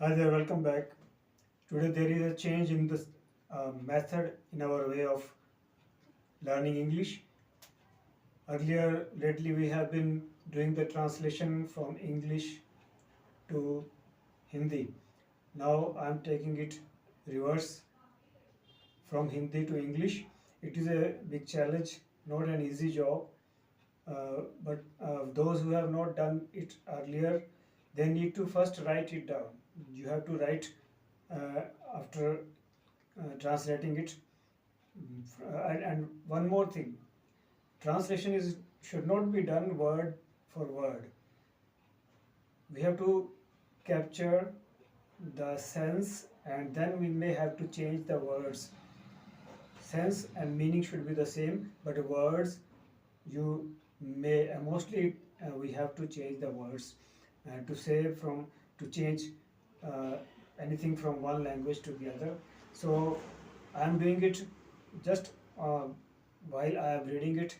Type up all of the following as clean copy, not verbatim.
Hi there, welcome back. Today there is a change in the method in our way of learning English. Earlier, lately, we have been doing the translation from English to Hindi. Now I am taking it reverse from Hindi to English. It is a big challenge, not an easy job. But those who have not done it earlier, they need to first write it down. You have to write uh, after translating it. And one more thing, translation is should not be done word for word. We have to capture the sense and then we may have to change the words. Sense and meaning should be the same, but words you may mostly we have to change the words to say from to change uh, anything from one language to the other. So I am doing it just while I am reading it,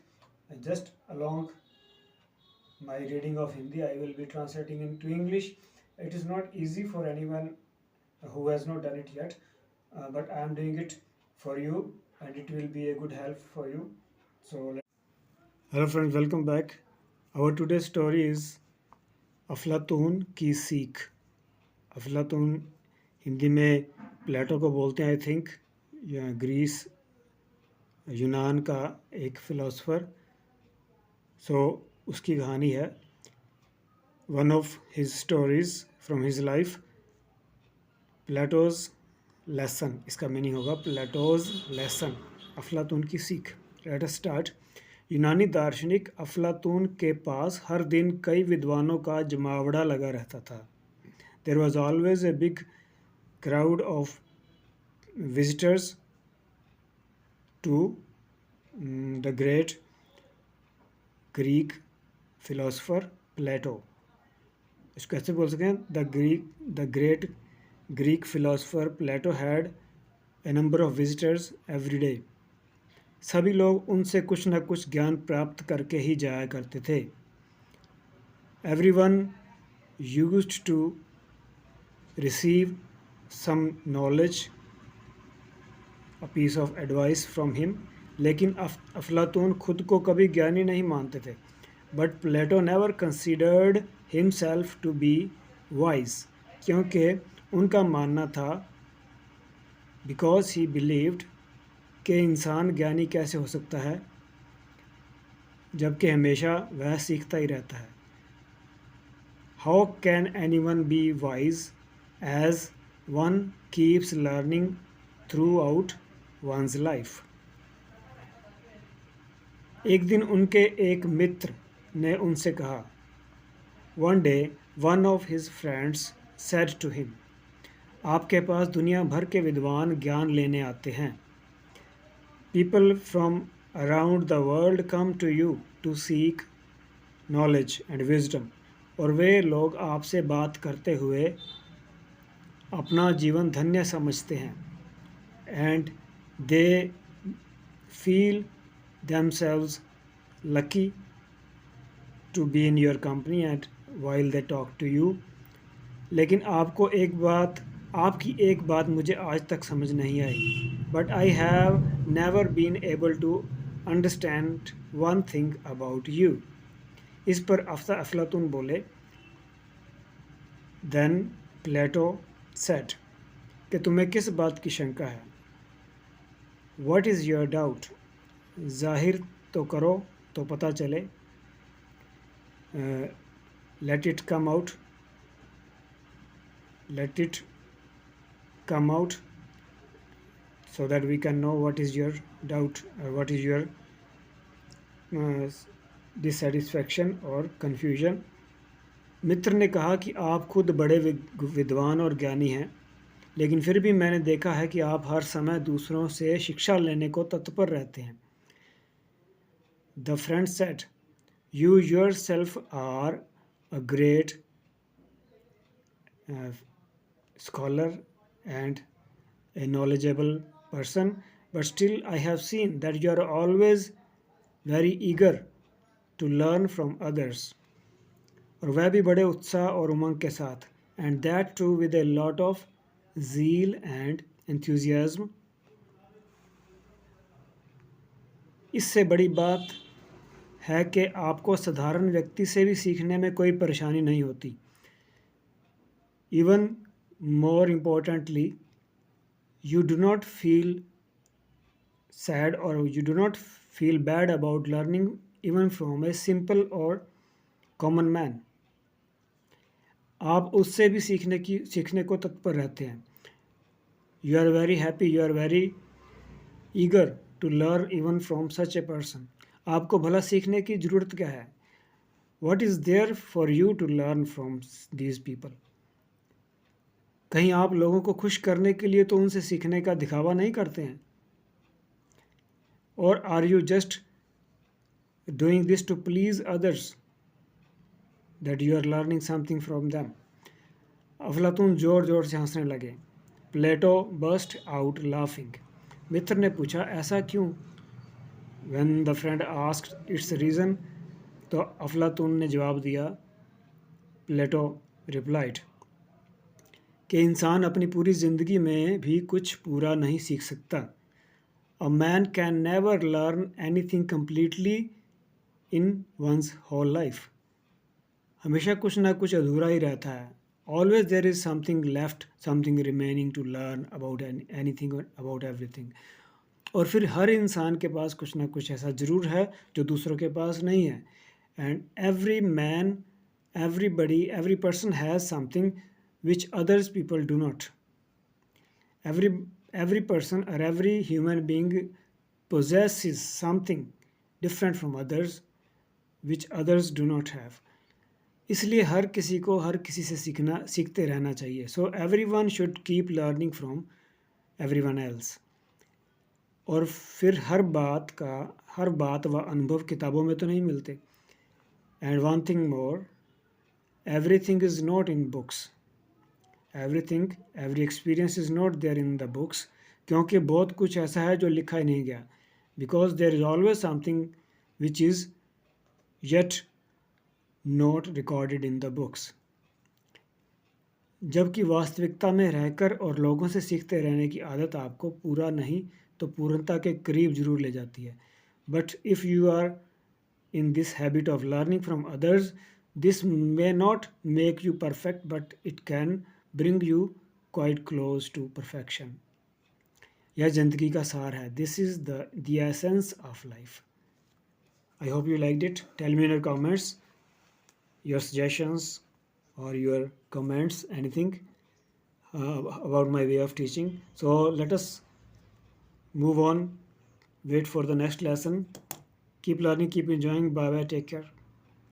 just along my reading of Hindi, I will be translating into English. It is not easy for anyone who has not done it yet, but I am doing it for you, and it will be a good help for you. Hello friends, welcome back. Our today's story is अफलातून की सीख. अफलातून हिंदी में प्लेटो को बोलते हैं I think. Greece यूनान का एक फ़िलासफ़र. सो उसकी कहानी है. One of his stories from his life. Plato's lesson, इसका मीनिंग होगा प्लेटोज लेसन, अफलातून की सीख. Let us start. यूनानी दार्शनिक अफलातून के पास हर दिन कई विद्वानों का जमावड़ा लगा रहता था. There was always a big crowd of visitors to the great Greek philosopher Plato. इसको कैसे बोल सकें? The great Greek philosopher Plato had a number of visitors every day. सभी लोग उनसे कुछ न कुछ ज्ञान प्राप्त करके ही जाया करते थे. Every one used to receive some knowledge, a piece of advice from him. लेकिन अफलातून खुद को कभी ज्ञानी नहीं मानते थे. But Plato never considered himself to be wise, क्योंकि उनका मानना था, बिकॉज ही बिलीव्ड, कि इंसान ज्ञानी कैसे हो सकता है जबकि हमेशा वह सीखता ही रहता है. How can any one be wise as one keeps learning throughout one's life. एक दिन उनके एक मित्र ने उनसे कहा. One day one of his friends said to him, आपके पास दुनिया भर के विद्वान ज्ञान लेने आते हैं. People from around the world come to you to seek knowledge and wisdom. और वे लोग आपसे बात करते हुए अपना जीवन धन्य समझते हैं. And they feel themselves lucky to be in your company and while they talk to you. लेकिन आपकी एक बात मुझे आज तक समझ नहीं आई. But I have never been able to understand one thing about you. इस पर अफलातून बोले. देन प्लेटो सेड, कि तुम्हें किस बात की शंका है. व्हाट इज़ योर डाउट, जाहिर तो करो तो पता चले. Let it come out, let it come out so that we can know what is your doubt or what is your dissatisfaction or confusion. मित्र ने कहा कि आप खुद बड़े विद्वान और ज्ञानी हैं, लेकिन फिर भी मैंने देखा है कि आप हर समय दूसरों से शिक्षा लेने को तत्पर रहते हैं. The friend said, you yourself are a great scholar and a knowledgeable person, but still I have seen that you are always very eager to learn from others. और वह भी बड़े उत्साह और उमंग के साथ. and that too with a lot of zeal and enthusiasm. इससे बड़ी बात है कि आपको साधारण व्यक्ति से भी सीखने में कोई परेशानी नहीं होती. Even more importantly, you do not feel sad or you do not feel bad about learning even from a simple or common man. आप उससे भी सीखने को तत्पर रहते हैं. You are very happy, you are very eager to learn even from such a person. आपको भला सीखने की ज़रूरत क्या है? What is there for you to learn from these people? कहीं आप लोगों को खुश करने के लिए तो उनसे सीखने का दिखावा नहीं करते हैं? Or are you just doing this to please others, that you are learning something from them? अफलातून जोर जोर से हंसने लगे. Plato burst out laughing. मित्र ने पूछा, ऐसा क्यों? When the friend asked its reason, तो अफलातून ने जवाब दिया, Plato replied, कि इंसान अपनी पूरी ज़िंदगी में भी कुछ पूरा नहीं सीख सकता. A man can never learn anything completely in one's whole life. हमेशा कुछ ना कुछ अधूरा ही रहता है. Always there is something left, something remaining to learn about anything or about everything. और फिर हर इंसान के पास कुछ ना कुछ ऐसा ज़रूर है जो दूसरों के पास नहीं है. And every man, everybody, every person has something which others people do not. Every person or every human being possesses something different from others which others do not have. इसलिए हर किसी को हर किसी से सीखते रहना चाहिए. So everyone should keep learning from everyone else. और फिर हर बात व अनुभव किताबों में तो नहीं मिलते. And one thing more, everything is not in books. Every experience is not there in the books. क्योंकि बहुत कुछ ऐसा है जो लिखा ही नहीं गया. Because there is always something which is yet not recorded in the books. जबकि वास्तविकता में रहकर और लोगों से सीखते रहने की आदत आपको पूरा नहीं तो पूर्णता के करीब जरूर ले जाती है. But if you are in this habit of learning from others, this may not make you perfect, but it can bring you quite close to perfection. यह ज़िंदगी का सार है. This is the essence of life. I hope you liked it. Tell me in your comments your suggestions or your comments, anything about my way of teaching. So let us move on. Wait for the next lesson. Keep learning, keep enjoying. Bye bye. Take care.